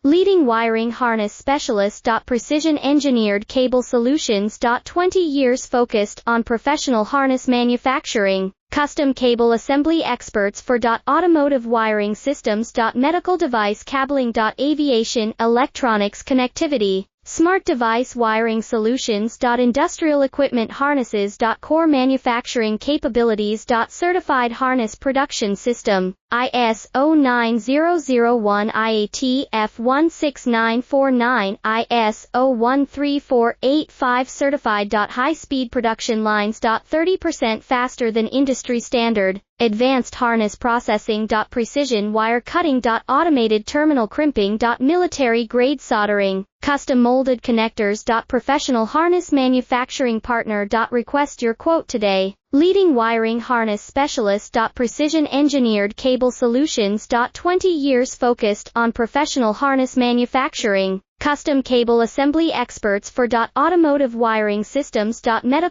Leading wiring harness specialist. Precision engineered cable solutions. 20 years focused on professional harness manufacturing, custom cable assembly experts for automotive wiring systems. Medical device cabling. Aviation electronics connectivity, smart device wiring solutions. Industrial equipment harnesses. Core manufacturing capabilities. Certified harness production system, ISO 9001 IAT F16949, ISO 13485 certified. High-speed production lines. 30% faster than industry standard, advanced harness processing. Precision wire cutting. Automated terminal crimping. Military-grade soldering, custom molded connectors. Professional harness manufacturing partner. Request your quote today. Leading wiring harness specialist. Precision engineered cable solutions. 20 years focused on professional harness manufacturing, custom cable assembly experts for automotive wiring systems. Medical